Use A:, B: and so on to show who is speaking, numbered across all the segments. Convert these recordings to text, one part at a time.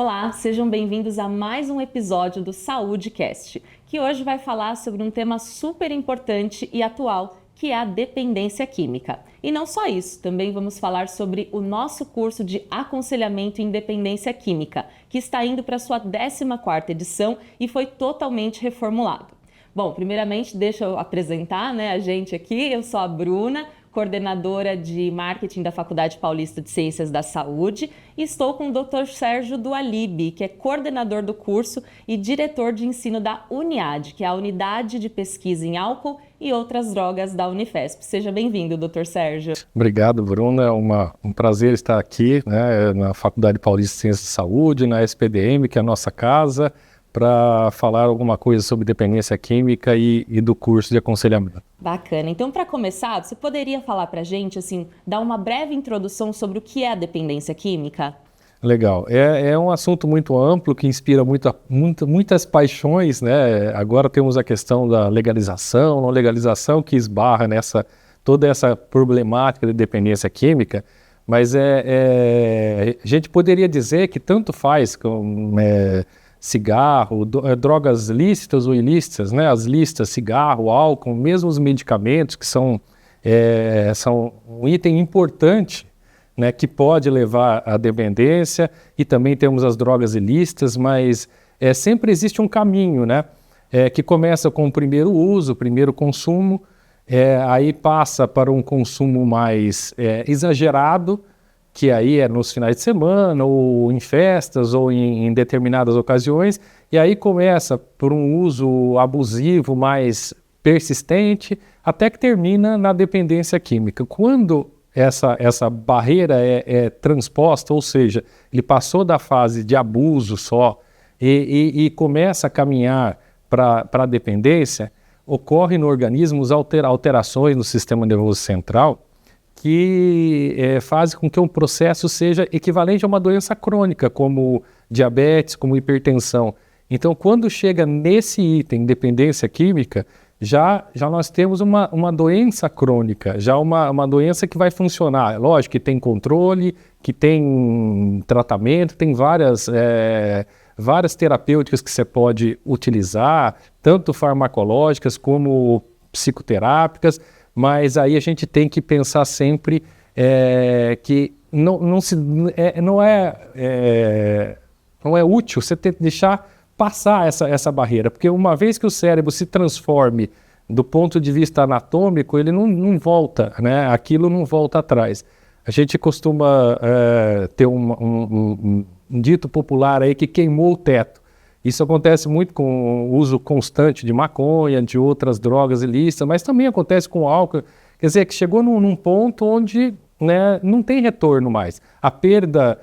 A: Olá, sejam bem-vindos a mais um episódio do SaúdeCast, que hoje vai falar sobre um tema super importante e atual, que é a dependência química. E não só isso, também vamos falar sobre o nosso curso de aconselhamento em dependência química, que está indo para a sua 14ª edição e foi totalmente reformulado. Bom, primeiramente, deixa eu apresentar, a gente aqui. Eu sou a Bruna, coordenadora de marketing da Faculdade Paulista de Ciências da Saúde, e estou com o Dr. Sérgio Dualibe, que é coordenador do curso e diretor de ensino da UniAD, que é a Unidade de Pesquisa em Álcool e Outras Drogas da Unifesp. Seja bem-vindo, Dr. Sérgio.
B: Obrigado, Bruna. É um prazer estar aqui, na Faculdade Paulista de Ciências da Saúde, na SPDM, que é a nossa casa, para falar alguma coisa sobre dependência química e do curso de aconselhamento.
A: Bacana. Então, para começar, você poderia falar para a gente, dar uma breve introdução sobre o que é a dependência química?
B: Legal. É um assunto muito amplo que inspira muitas paixões, né? Agora temos a questão da legalização, não legalização, que esbarra toda essa problemática de dependência química, mas a gente poderia dizer que tanto faz com cigarro, drogas lícitas ou ilícitas, né? As listas, cigarro, álcool, mesmo os medicamentos, que são um item importante, né, que pode levar à dependência, e também temos as drogas ilícitas, mas sempre existe um caminho, né, que começa com o primeiro uso, o primeiro consumo, aí passa para um consumo mais exagerado, que aí é nos finais de semana, ou em festas, ou em determinadas ocasiões, e aí começa por um uso abusivo mais persistente, até que termina na dependência química. Quando essa barreira é transposta, ou seja, ele passou da fase de abuso só e começa a caminhar para a dependência, ocorre no organismo alterações no sistema nervoso central, que fazem com que um processo seja equivalente a uma doença crônica, como diabetes, como hipertensão. Então, quando chega nesse item, dependência química, já nós temos uma doença crônica, já uma doença que vai funcionar. Lógico que tem controle, que tem tratamento, tem várias terapêuticas que você pode utilizar, tanto farmacológicas como psicoterápicas, mas aí a gente tem que pensar sempre que não é útil você ter que deixar passar essa barreira, porque uma vez que o cérebro se transforme do ponto de vista anatômico, ele não volta, né? Aquilo não volta atrás. A gente costuma ter um dito popular aí que queimou o teto. Isso acontece muito com o uso constante de maconha, de outras drogas ilícitas, mas também acontece com o álcool. Quer dizer, que chegou num ponto onde, né, não tem retorno mais. A perda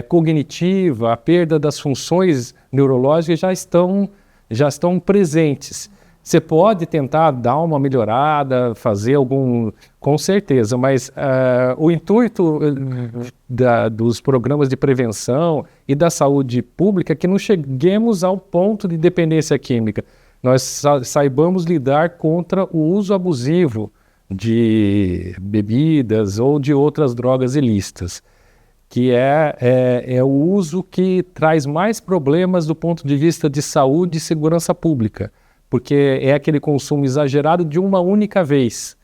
B: cognitiva, a perda das funções neurológicas já estão presentes. Você pode tentar dar uma melhorada, fazer com certeza, mas o intuito dos programas de prevenção e da saúde pública é que não cheguemos ao ponto de dependência química. Nós saibamos lidar contra o uso abusivo de bebidas ou de outras drogas ilícitas, que é o uso que traz mais problemas do ponto de vista de saúde e segurança pública, porque é aquele consumo exagerado de uma única vez.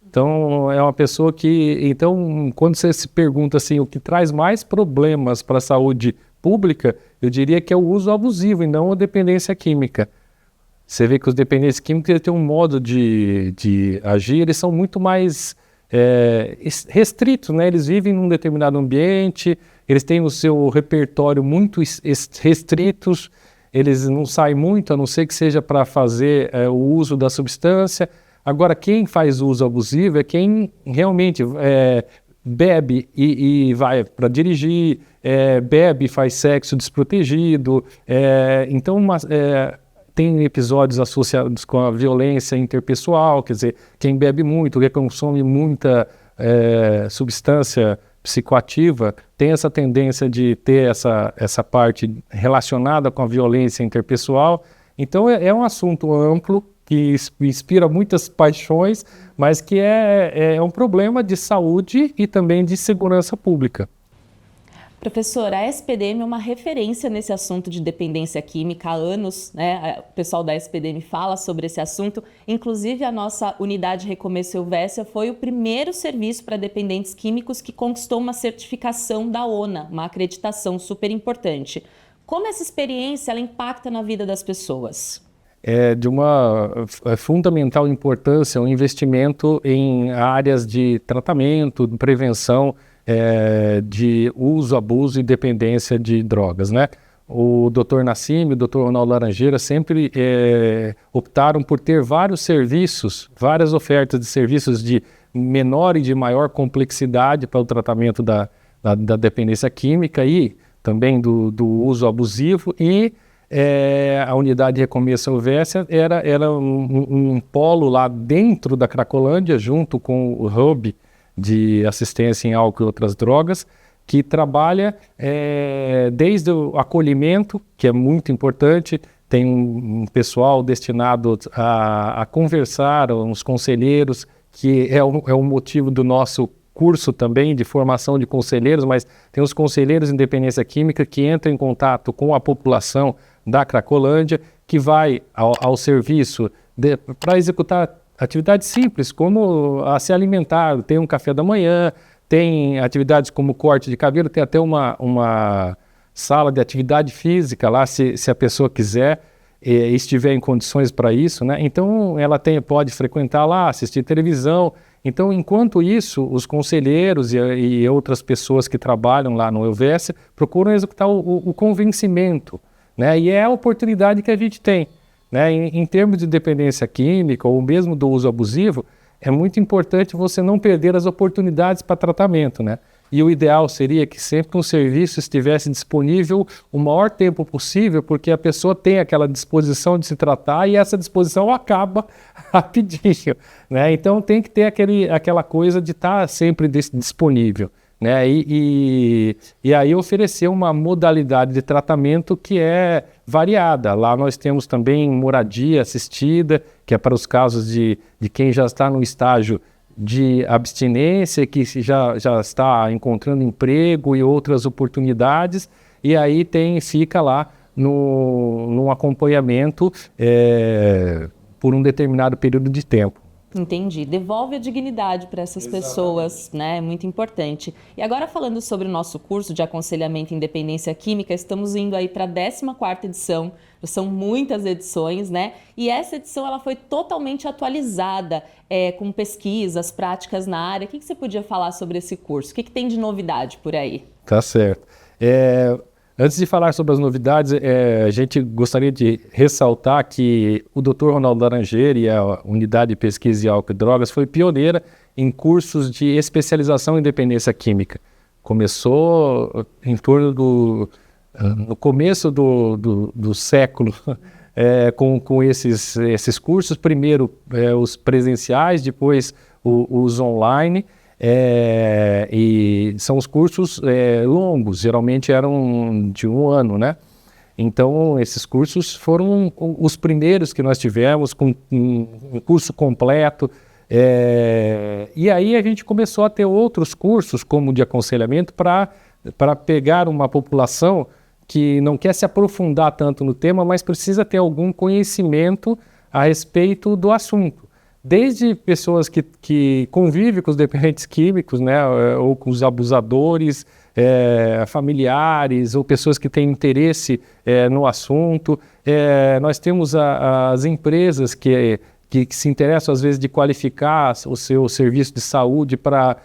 B: Então, é uma pessoa que... Então, quando você se pergunta assim, o que traz mais problemas para a saúde pública, eu diria que é o uso abusivo e não a dependência química. Você vê que os dependentes químicos eles têm um modo de agir, eles são muito mais restritos, né? Eles vivem num determinado ambiente, eles têm o seu repertório muito restritos, eles não saem muito, a não ser que seja para fazer o uso da substância. Agora, quem faz uso abusivo é quem realmente bebe e vai para dirigir, bebe e faz sexo desprotegido. Então, tem episódios associados com a violência interpessoal, quer dizer, quem bebe muito, quem consome muita substância psicoativa, tem essa tendência de ter essa parte relacionada com a violência interpessoal. Então é um assunto amplo que inspira muitas paixões, mas que é um problema de saúde e também de segurança pública.
A: Professora, a SPDM é uma referência nesse assunto de dependência química há anos, né? O pessoal da SPDM fala sobre esse assunto. Inclusive, a nossa unidade Recomeço Helvécia foi o primeiro serviço para dependentes químicos que conquistou uma certificação da ONA, uma acreditação super importante. Como essa experiência ela impacta na vida das pessoas?
B: É de uma fundamental importância o investimento em áreas de tratamento, de prevenção, de uso, abuso e dependência de drogas, né? O Dr. Nassim e o Dr. Ronaldo Laranjeira sempre optaram por ter vários serviços, várias ofertas de serviços de menor e de maior complexidade para o tratamento da dependência química e também do uso abusivo e a unidade de Recomeço Helvécia era um polo lá dentro da Cracolândia, junto com o Hub de assistência em álcool e outras drogas, que trabalha desde o acolhimento, que é muito importante, tem um pessoal destinado a conversar, uns conselheiros, que é o motivo do nosso curso também de formação de conselheiros, mas tem os conselheiros em dependência química que entram em contato com a população da Cracolândia, que vai ao serviço para executar atividades simples, como a se alimentar, tem um café da manhã, tem atividades como corte de cabelo, tem até uma sala de atividade física lá, se a pessoa quiser, estiver em condições para isso, né? Então ela pode frequentar lá, assistir televisão. Então, enquanto isso, os conselheiros e outras pessoas que trabalham lá no Helvécia procuram executar o convencimento, né? E é a oportunidade que a gente tem, né? Em termos de dependência química ou mesmo do uso abusivo, é muito importante você não perder as oportunidades para tratamento, né? E o ideal seria que sempre um serviço estivesse disponível o maior tempo possível, porque a pessoa tem aquela disposição de se tratar e essa disposição acaba rapidinho, né? Então tem que ter aquela coisa de estar sempre disponível, né? E aí oferecer uma modalidade de tratamento que é variada. Lá nós temos também moradia assistida, que é para os casos de quem já está no estágio de abstinência, que já está encontrando emprego e outras oportunidades, e aí fica lá num acompanhamento por um determinado período de tempo.
A: Entendi. Devolve a dignidade para essas pessoas, né? É muito importante. E agora falando sobre o nosso curso de aconselhamento em dependência química, estamos indo aí para a 14ª edição. São muitas edições, né? E essa edição ela foi totalmente atualizada, com pesquisas, práticas na área. O que você podia falar sobre esse curso? O que tem de novidade por aí?
B: Tá certo. Antes de falar sobre as novidades, a gente gostaria de ressaltar que o Dr. Ronaldo Laranjeira e a Unidade de Pesquisa em Álcool e Drogas foi pioneira em cursos de especialização em dependência química. Começou em torno no começo do século com esses cursos, primeiro os presenciais, depois os online. E são os cursos longos, geralmente eram de 1 ano, né? Então, esses cursos foram os primeiros que nós tivemos, com um curso completo. E aí a gente começou a ter outros cursos, como de aconselhamento, para pegar uma população que não quer se aprofundar tanto no tema, mas precisa ter algum conhecimento a respeito do assunto. Desde pessoas que convivem com os dependentes químicos, né, ou com os abusadores, familiares, ou pessoas que têm interesse no assunto. Nós temos as empresas que se interessam, às vezes, de qualificar o seu serviço de saúde para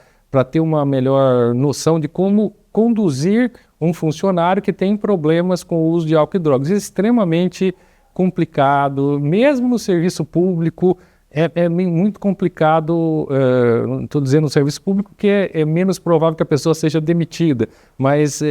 B: ter uma melhor noção de como conduzir um funcionário que tem problemas com o uso de álcool e drogas. É extremamente complicado, mesmo no serviço público. É muito complicado, não estou dizendo no serviço público que é menos provável que a pessoa seja demitida, mas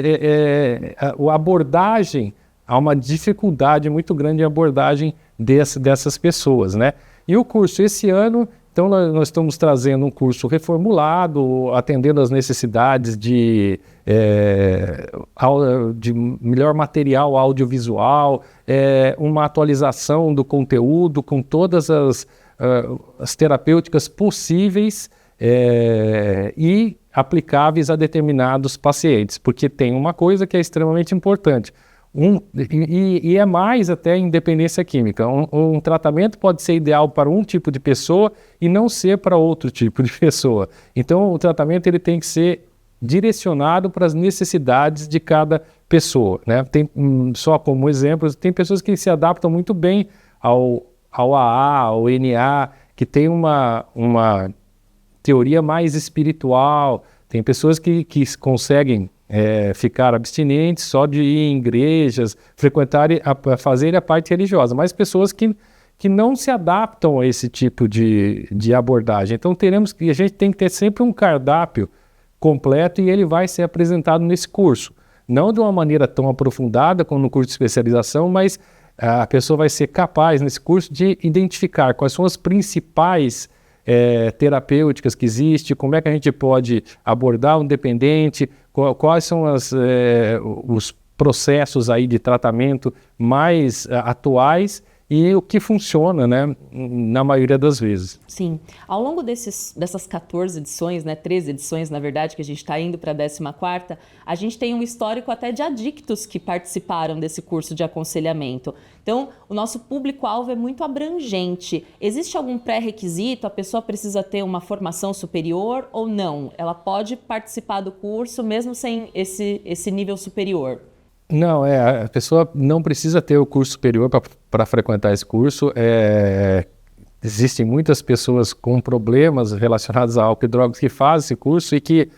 B: a abordagem, há uma dificuldade muito grande em abordagem dessas pessoas, né? E o curso esse ano, então nós estamos trazendo um curso reformulado, atendendo às necessidades de melhor material audiovisual, uma atualização do conteúdo com todas as terapêuticas possíveis e aplicáveis a determinados pacientes, porque tem uma coisa que é extremamente importante, e é mais até em dependência química. Um tratamento pode ser ideal para um tipo de pessoa e não ser para outro tipo de pessoa. Então, o tratamento ele tem que ser direcionado para as necessidades de cada pessoa, né? Tem, só como exemplo, tem pessoas que se adaptam muito bem ao AA, ao NA, que tem uma teoria mais espiritual. Tem pessoas que conseguem ficar abstinentes só de ir em igrejas, fazerem a parte religiosa, mas pessoas que não se adaptam a esse tipo de abordagem. Então a gente tem que ter sempre um cardápio completo e ele vai ser apresentado nesse curso. Não de uma maneira tão aprofundada como no curso de especialização, mas a pessoa vai ser capaz nesse curso de identificar quais são as principais terapêuticas que existem, como é que a gente pode abordar um dependente, quais são os processos aí de tratamento mais atuais e o que funciona, né, na maioria das vezes.
A: Sim. Ao longo dessas 14 edições, né, 13 edições, na verdade, que a gente está indo para a 14ª, a gente tem um histórico até de adictos que participaram desse curso de aconselhamento. Então, o nosso público-alvo é muito abrangente. Existe algum pré-requisito? A pessoa precisa ter uma formação superior ou não? Ela pode participar do curso mesmo sem esse nível superior?
B: Não, a pessoa não precisa ter o curso superior para frequentar esse curso. Existem muitas pessoas com problemas relacionados a álcool e drogas que fazem esse curso e que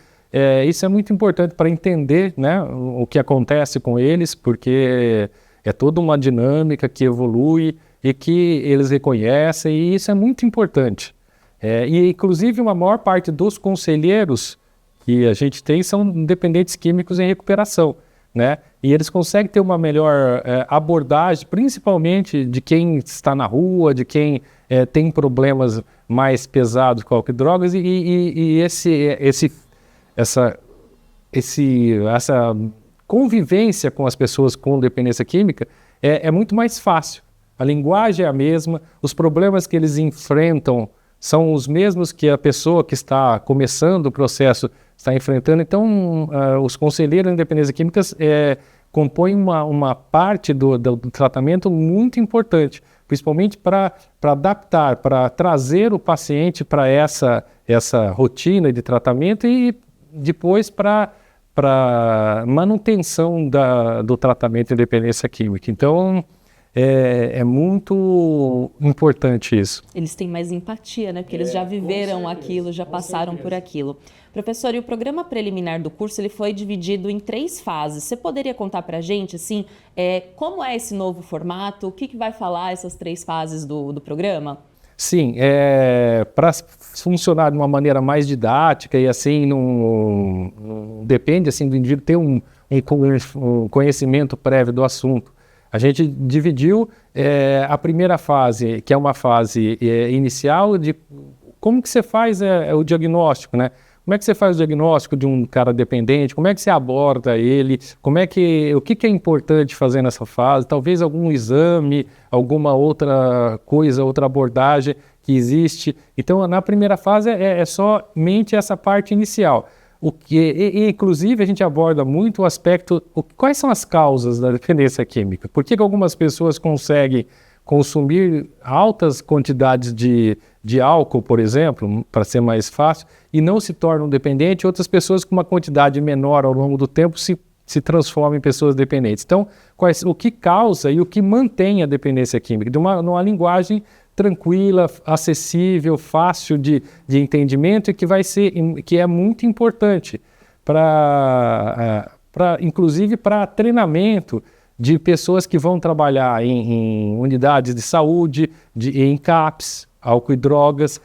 B: isso é muito importante para entender, né, o que acontece com eles, porque é toda uma dinâmica que evolui e que eles reconhecem, e isso é muito importante. E inclusive uma maior parte dos conselheiros que a gente tem são dependentes químicos em recuperação, né? E eles conseguem ter uma melhor abordagem, principalmente de quem está na rua, de quem tem problemas mais pesados com álcool e drogas, e essa convivência com as pessoas com dependência química é muito mais fácil. A linguagem é a mesma, os problemas que eles enfrentam são os mesmos que a pessoa que está começando o processo está enfrentando. Então, os conselheiros em dependência química compõem uma parte do tratamento muito importante, principalmente para adaptar, para trazer o paciente para essa rotina de tratamento e depois para manutenção do tratamento de dependência química. Então, é muito importante isso.
A: Eles têm mais empatia, né? Porque eles já viveram aquilo, já passaram por aquilo. Professor, e o programa preliminar do curso ele foi dividido em 3 fases. Você poderia contar para a gente, assim, como é esse novo formato? O que vai falar essas 3 fases do programa?
B: Sim, para funcionar de uma maneira mais didática e assim, não depende assim, do indivíduo ter um conhecimento prévio do assunto. A gente dividiu a primeira fase, que é uma fase inicial, de como que você faz o diagnóstico, né? Como é que você faz o diagnóstico de um cara dependente? Como é que você aborda ele? O que é importante fazer nessa fase? Talvez algum exame, alguma outra coisa, outra abordagem que existe. Então, na primeira fase é somente essa parte inicial. Inclusive, a gente aborda muito o aspecto, quais são as causas da dependência química? Por que algumas pessoas conseguem consumir altas quantidades de álcool, por exemplo, para ser mais fácil, e não se tornam dependentes, outras pessoas com uma quantidade menor ao longo do tempo se transformam em pessoas dependentes. Então, o que causa e o que mantém a dependência química? Numa linguagem tranquila, acessível, fácil de entendimento e que é muito importante inclusive para treinamento de pessoas que vão trabalhar em unidades de saúde, em CAPs, álcool e drogas,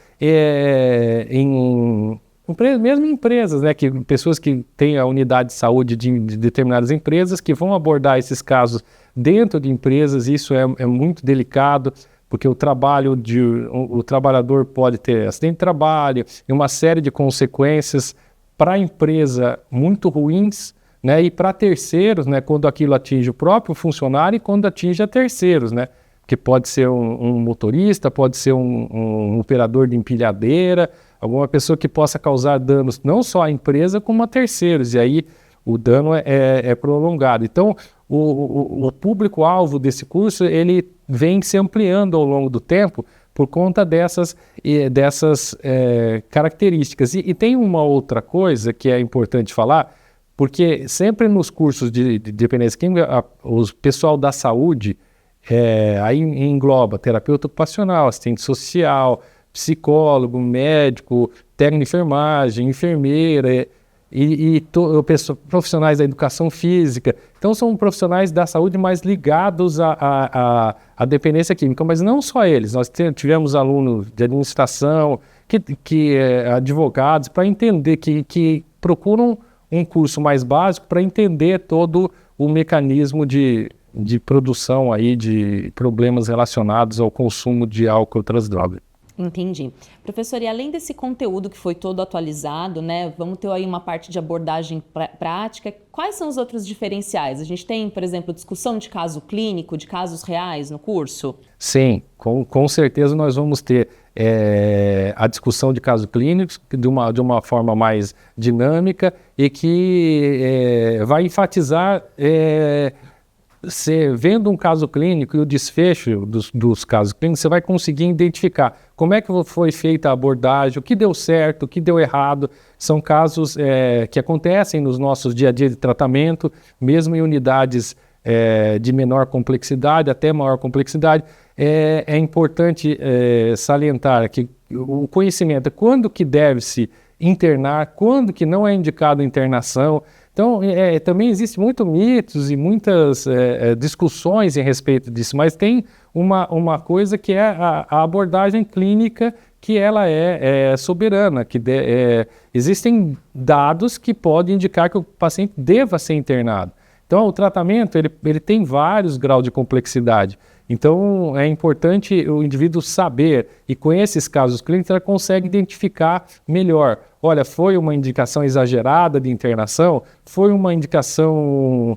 B: mesmo em empresas, né, pessoas que têm a unidade de saúde de determinadas empresas, que vão abordar esses casos dentro de empresas. Isso é muito delicado, porque o trabalhador pode ter acidente de trabalho e uma série de consequências para a empresa muito ruins, né, e para terceiros, né, quando aquilo atinge o próprio funcionário e quando atinge a terceiros, né, que pode ser um motorista, pode ser um operador de empilhadeira, alguma pessoa que possa causar danos não só à empresa, como a terceiros, e aí o dano é prolongado. Então, o público-alvo desse curso, ele vem se ampliando ao longo do tempo por conta dessas características. E tem uma outra coisa que é importante falar, porque sempre nos cursos de dependência química, o pessoal da saúde, aí engloba terapeuta ocupacional, assistente social, psicólogo, médico, técnico de enfermagem, enfermeira profissionais da educação física. Então são profissionais da saúde mais ligados à dependência química, mas não só eles. Nós tivemos alunos de administração, advogados, para entender que procuram um curso mais básico para entender todo o mecanismo de produção aí de problemas relacionados ao consumo de álcool e outras drogas.
A: Entendi. Professor, e além desse conteúdo que foi todo atualizado, né, vamos ter aí uma parte de abordagem prática, quais são os outros diferenciais? A gente tem, por exemplo, discussão de caso clínico, de casos reais no curso?
B: Sim, com certeza nós vamos ter a discussão de casos clínicos de uma forma mais dinâmica e que vai enfatizar... Você vendo um caso clínico e o desfecho dos casos clínicos, você vai conseguir identificar como é que foi feita a abordagem, o que deu certo, o que deu errado. São casos que acontecem nos nossos dia a dia de tratamento, mesmo em unidades de menor complexidade, até maior complexidade. É importante salientar que o conhecimento, quando que deve-se internar, quando que não é indicado internação. Então, também existem muitos mitos e muitas discussões em respeito disso, mas tem uma coisa que é a abordagem clínica, que ela é soberana, que existem dados que podem indicar que o paciente deva ser internado. Então, o tratamento ele tem vários graus de complexidade. Então, é importante o indivíduo saber, e com esses casos clínicos, ela consegue identificar melhor. Olha, foi uma indicação exagerada de internação? Foi uma indicação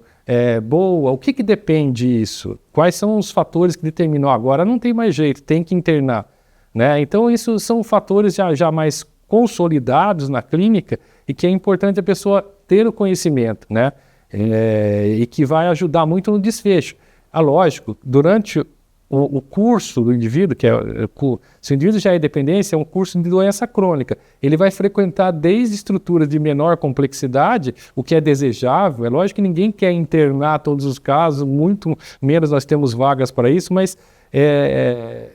B: boa? O que depende disso? Quais são os fatores que determinam? Agora não tem mais jeito, tem que internar, né? Então, isso são fatores já mais consolidados na clínica e que é importante a pessoa ter o conhecimento, né? E que vai ajudar muito no desfecho. Lógico, durante o curso do indivíduo, se o indivíduo já é dependência, é um curso de doença crônica. Ele vai frequentar desde estruturas de menor complexidade, o que é desejável. É lógico que ninguém quer internar todos os casos, muito menos nós temos vagas para isso, mas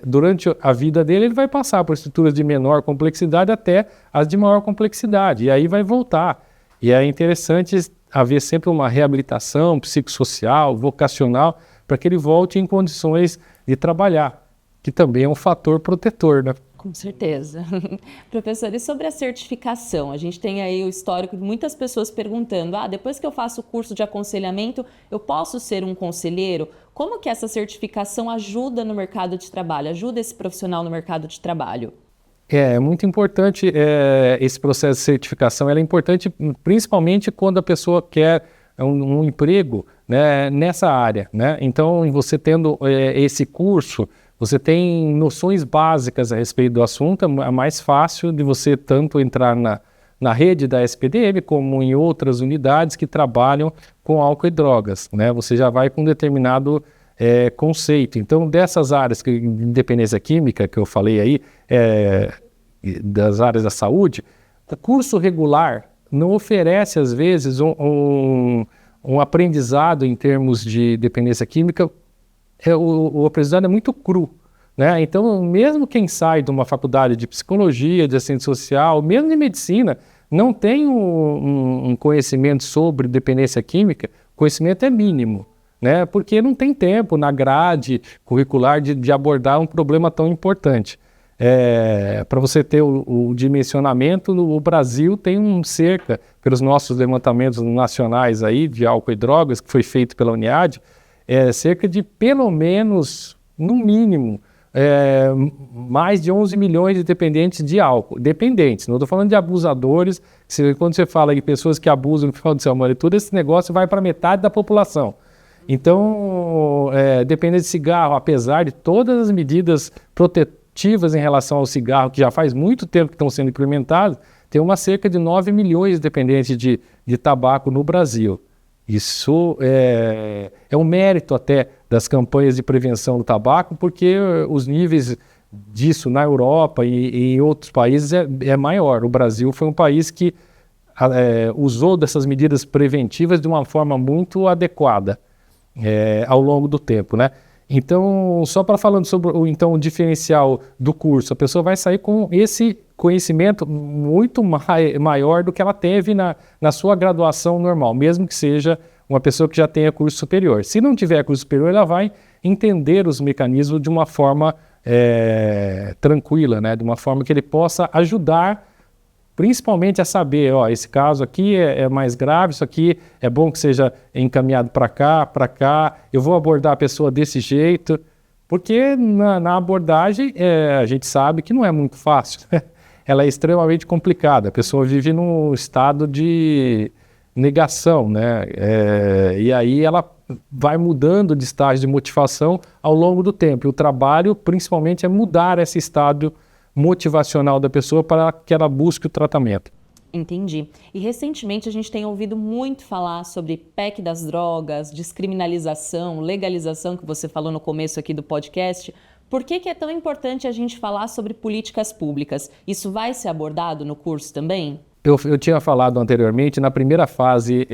B: durante a vida dele ele vai passar por estruturas de menor complexidade até as de maior complexidade, e aí vai voltar. E é interessante haver sempre uma reabilitação psicossocial, vocacional, para que ele volte em condições de trabalhar, que também é um fator protetor, né?
A: Com certeza. Professor, e sobre a certificação? A gente tem aí o histórico de muitas pessoas perguntando, depois que eu faço o curso de aconselhamento, eu posso ser um conselheiro? Como que essa certificação ajuda no mercado de trabalho, ajuda esse profissional no mercado de trabalho?
B: É muito importante esse processo de certificação, ela é importante principalmente quando a pessoa quer um emprego, né, nessa área, né? Então, você tendo esse curso, você tem noções básicas a respeito do assunto, é mais fácil de você tanto entrar na rede da SPDM como em outras unidades que trabalham com álcool e drogas, né? Você já vai com um determinado conceito. Então, dessas áreas de dependência química que eu falei aí, das áreas da saúde, o curso regular não oferece, às vezes, um aprendizado em termos de dependência química. O aprendizado é muito cru, né? Então, mesmo quem sai de uma faculdade de psicologia, de assistente social, mesmo de medicina, não tem um conhecimento sobre dependência química, o conhecimento é mínimo, né? Porque não tem tempo na grade curricular de abordar um problema tão importante. Para você ter o dimensionamento, o Brasil tem cerca, pelos nossos levantamentos nacionais aí, de álcool e drogas, que foi feito pela Uniad, cerca de pelo menos, no mínimo, mais de 11 milhões de dependentes de álcool. Dependentes, não estou falando de abusadores. Quando você fala de pessoas que abusam no final de semana, todo esse negócio vai para metade da população. Então, dependendo de cigarro, apesar de todas as medidas restritivas em relação ao cigarro, que já faz muito tempo que estão sendo implementadas, tem cerca de 9 milhões de dependentes de tabaco no Brasil. Isso é um mérito até das campanhas de prevenção do tabaco, porque os níveis disso na Europa e em outros países é maior. O Brasil foi um país que usou dessas medidas preventivas de uma forma muito adequada ao longo do tempo, né? Então, só para falando sobre o diferencial do curso, a pessoa vai sair com esse conhecimento muito maior do que ela teve na sua graduação normal, mesmo que seja uma pessoa que já tenha curso superior. Se não tiver curso superior, ela vai entender os mecanismos de uma forma tranquila, né? De uma forma que ele possa ajudar, principalmente a saber, esse caso aqui é mais grave, isso aqui é bom que seja encaminhado para cá, eu vou abordar a pessoa desse jeito, porque na abordagem a gente sabe que não é muito fácil, né? Ela é extremamente complicada, a pessoa vive num estado de negação, né? E aí ela vai mudando de estágio de motivação ao longo do tempo, e o trabalho principalmente é mudar esse estado motivacional da pessoa para que ela busque o tratamento.
A: Entendi. E recentemente a gente tem ouvido muito falar sobre PEC das drogas, descriminalização, legalização, que você falou no começo aqui do podcast. Por que é tão importante a gente falar sobre políticas públicas? Isso vai ser abordado no curso também?
B: Eu tinha falado anteriormente na primeira fase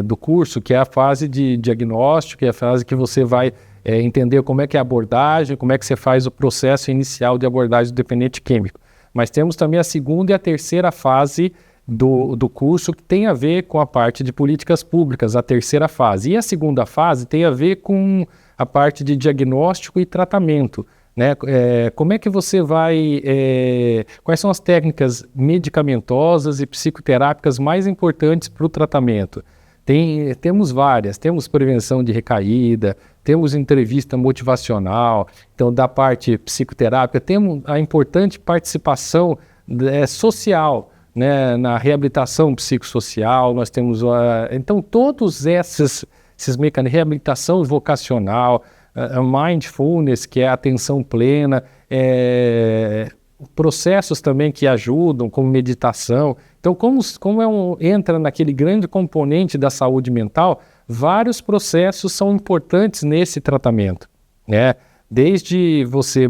B: do curso, que é a fase de diagnóstico, que é a fase que você vai entender como é que é a abordagem, como é que você faz o processo inicial de abordagem do dependente químico. Mas temos também a segunda e a terceira fase do curso, que tem a ver com a parte de políticas públicas, a terceira fase. E a segunda fase tem a ver com a parte de diagnóstico e tratamento, né? Como é que você vai... quais são as técnicas medicamentosas e psicoterápicas mais importantes para o tratamento? Temos várias, temos prevenção de recaída, temos entrevista motivacional, então da parte psicoterápica, temos a importante participação social, né, na reabilitação psicossocial, nós temos, então todos esses mecanismos, reabilitação vocacional, a mindfulness, que é a atenção plena, processos também que ajudam, como meditação. Então, como entra naquele grande componente da saúde mental, vários processos são importantes nesse tratamento, né? Desde você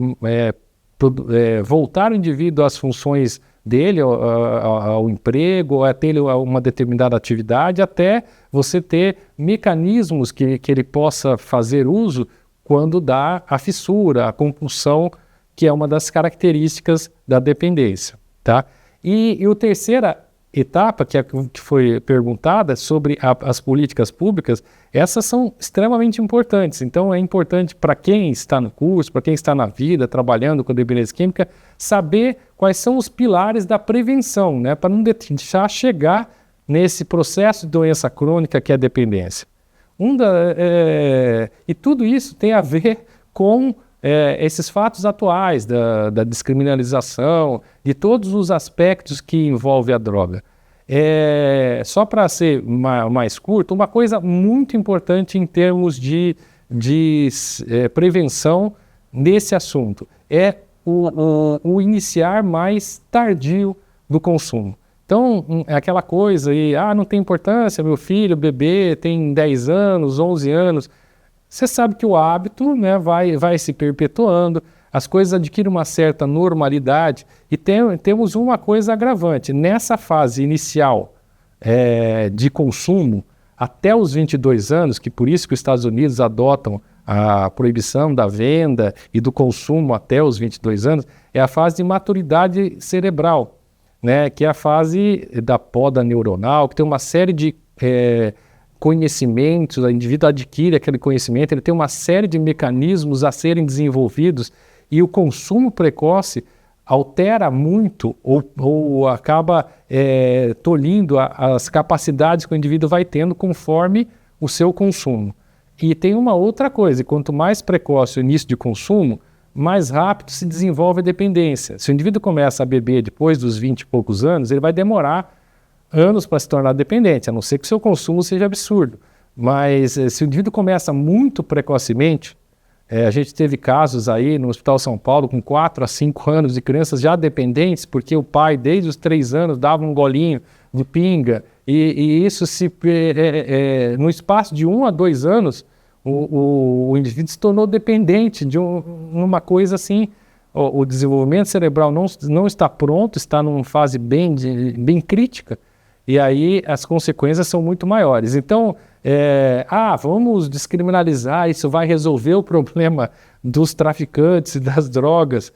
B: voltar o indivíduo às funções dele, ao emprego, a ter uma determinada atividade, até você ter mecanismos que ele possa fazer uso quando dá a fissura, a compulsão, que é uma das características da dependência, tá? E a terceira etapa, que foi perguntada sobre as políticas públicas, essas são extremamente importantes. Então é importante para quem está no curso, para quem está na vida, trabalhando com dependência química, saber quais são os pilares da prevenção, né? Para não deixar chegar nesse processo de doença crônica que é a dependência. E tudo isso tem a ver com esses fatos atuais da descriminalização, de todos os aspectos que envolvem a droga. Só para ser mais curto, uma coisa muito importante em termos de prevenção nesse assunto é o iniciar mais tardio do consumo. Então, é aquela coisa aí, não tem importância, meu filho, bebê, tem 10 anos, 11 anos... Você sabe que o hábito, né, vai se perpetuando, as coisas adquirem uma certa normalidade e temos uma coisa agravante. Nessa fase inicial de consumo, até os 22 anos, que por isso que os Estados Unidos adotam a proibição da venda e do consumo até os 22 anos, é a fase de maturidade cerebral, né, que é a fase da poda neuronal, que tem uma série de... conhecimentos, o indivíduo adquire aquele conhecimento, ele tem uma série de mecanismos a serem desenvolvidos e o consumo precoce altera muito ou acaba tolhindo as capacidades que o indivíduo vai tendo conforme o seu consumo. E tem uma outra coisa, quanto mais precoce o início de consumo, mais rápido se desenvolve a dependência. Se o indivíduo começa a beber depois dos 20 e poucos anos, ele vai demorar anos para se tornar dependente, a não ser que o seu consumo seja absurdo. Mas se o indivíduo começa muito precocemente, A gente teve casos aí no Hospital São Paulo com 4 a 5 anos de crianças já dependentes, porque o pai, desde os 3 anos, dava um golinho de pinga, e isso no espaço de 1 a 2 anos, o indivíduo se tornou dependente de uma coisa assim. O desenvolvimento cerebral não está pronto, está numa fase bem crítica, e aí as consequências são muito maiores. Então, vamos descriminalizar, isso vai resolver o problema dos traficantes e das drogas.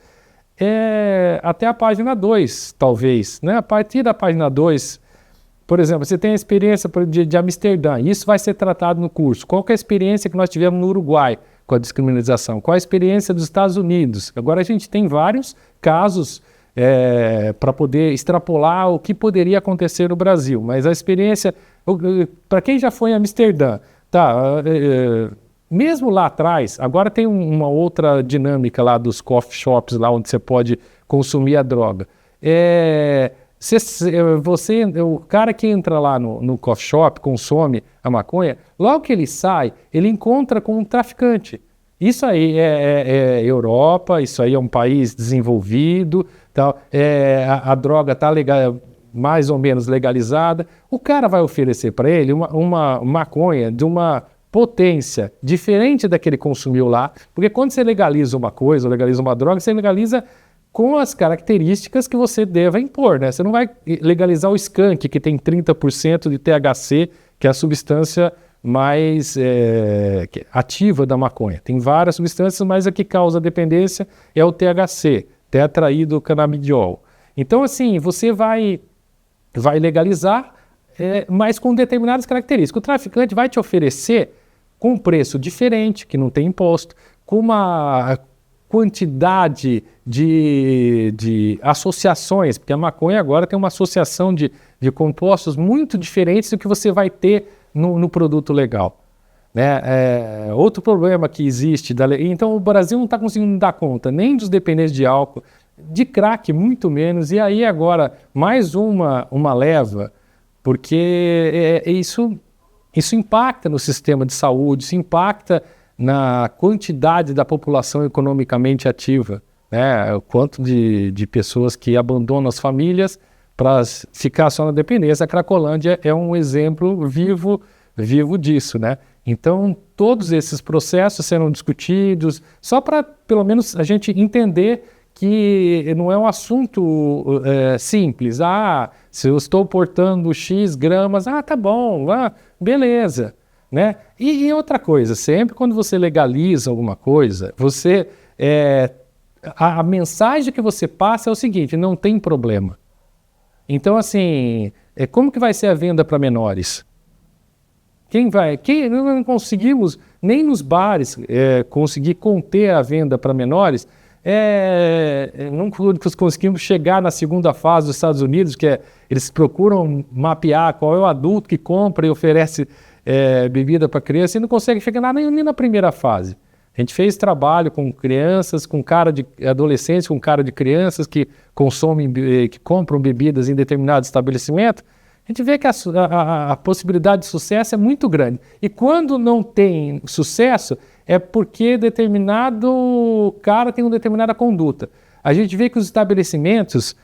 B: Até a página 2, talvez, né? A partir da página 2, por exemplo, você tem a experiência de Amsterdã, isso vai ser tratado no curso. Qual que é a experiência que nós tivemos no Uruguai com a descriminalização? Qual a experiência dos Estados Unidos? Agora a gente tem vários casos para poder extrapolar o que poderia acontecer no Brasil, mas a experiência, para quem já foi em Amsterdã, mesmo lá atrás, agora tem uma outra dinâmica lá dos coffee shops, lá onde você pode consumir a droga. O cara que entra lá no coffee shop, consome a maconha, logo que ele sai, ele encontra com um traficante. Isso aí é Europa, isso aí é um país desenvolvido, tal, a droga está mais ou menos legalizada. O cara vai oferecer para ele uma maconha de uma potência diferente da que ele consumiu lá, porque quando você legaliza uma coisa, ou legaliza uma droga, você legaliza com as características que você deva impor, né? Você não vai legalizar o skunk, que tem 30% de THC, que é a substância mais ativa da maconha. Tem várias substâncias, mas a que causa dependência é o THC, tetraído-canabidiol. Então, assim, você vai legalizar, mas com determinadas características. O traficante vai te oferecer com um preço diferente, que não tem imposto, com uma quantidade de associações, porque a maconha agora tem uma associação de compostos muito diferentes do que você vai ter no produto legal, né? Outro problema que existe, então o Brasil não está conseguindo dar conta nem dos dependentes de álcool, de crack muito menos, e aí agora mais uma leva, porque isso impacta no sistema de saúde, isso impacta na quantidade da população economicamente ativa, né? O quanto de pessoas que abandonam as famílias para ficar só na dependência. A Cracolândia é um exemplo vivo disso, né? Então, todos esses processos serão discutidos, só para, pelo menos, a gente entender que não é um assunto simples. Se eu estou portando X gramas, tá bom, beleza. Né? E outra coisa, sempre quando você legaliza alguma coisa, a mensagem que você passa é o seguinte: não tem problema. Então, assim, como que vai ser a venda para menores? Não conseguimos, nem nos bares, conseguir conter a venda para menores. Não conseguimos chegar na segunda fase dos Estados Unidos, que eles procuram mapear qual é o adulto que compra e oferece bebida para criança, e não consegue chegar nem na primeira fase. A gente fez trabalho com crianças, com cara de adolescentes, com cara de crianças que compram bebidas em determinado estabelecimento. A gente vê que a possibilidade de sucesso é muito grande. E quando não tem sucesso, é porque determinado cara tem uma determinada conduta. A gente vê que os estabelecimentos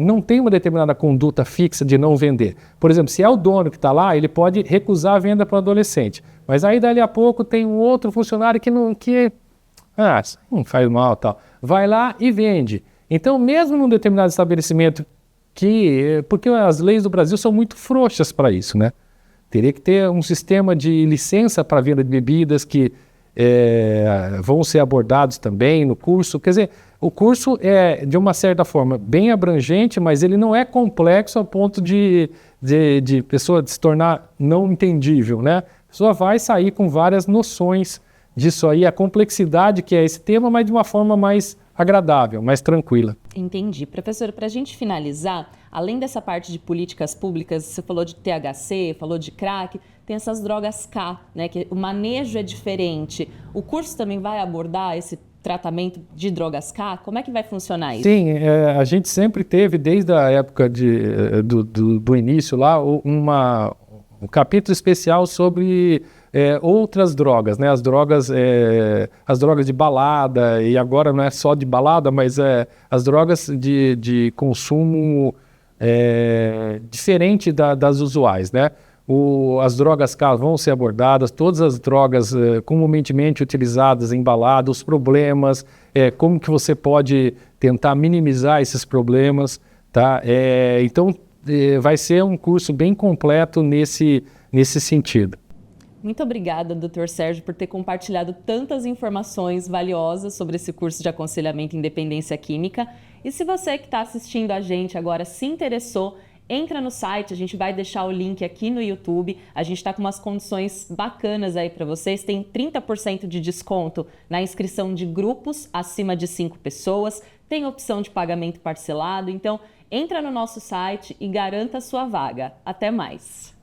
B: não tem uma determinada conduta fixa de não vender. Por exemplo, se é o dono que está lá, ele pode recusar a venda para o adolescente. Mas aí, dali a pouco, tem um outro funcionário que isso não faz mal, tal. Vai lá e vende. Então, mesmo num determinado estabelecimento porque as leis do Brasil são muito frouxas para isso, né? Teria que ter um sistema de licença para venda de bebidas que vão ser abordados também no curso. Quer dizer, o curso é, de uma certa forma, bem abrangente, mas ele não é complexo ao ponto de pessoa se tornar não entendível, né? A pessoa vai sair com várias noções disso aí, a complexidade que é esse tema, mas de uma forma mais agradável, mais tranquila.
A: Entendi. Professor, para a gente finalizar, além dessa parte de políticas públicas, você falou de THC, falou de crack, tem essas drogas K, né, que o manejo é diferente. O curso também vai abordar esse tratamento de drogas K? Como é que vai funcionar isso?
B: Sim, a gente sempre teve, desde a época do início lá, um capítulo especial sobre outras drogas, né? As drogas de balada, e agora não é só de balada, mas as drogas de consumo diferente das usuais, né? As drogas K vão ser abordadas, todas as drogas comumente utilizadas em balada, os problemas, como que você pode tentar minimizar esses problemas, tá? Então, vai ser um curso bem completo nesse sentido.
A: Muito obrigada, Dr. Sérgio, por ter compartilhado tantas informações valiosas sobre esse curso de aconselhamento em dependência química. E se você que está assistindo a gente agora se interessou, entra no site, a gente vai deixar o link aqui no YouTube. A gente está com umas condições bacanas aí para vocês. Tem 30% de desconto na inscrição de grupos acima de 5 pessoas. Tem opção de pagamento parcelado. Então, entra no nosso site e garanta a sua vaga. Até mais!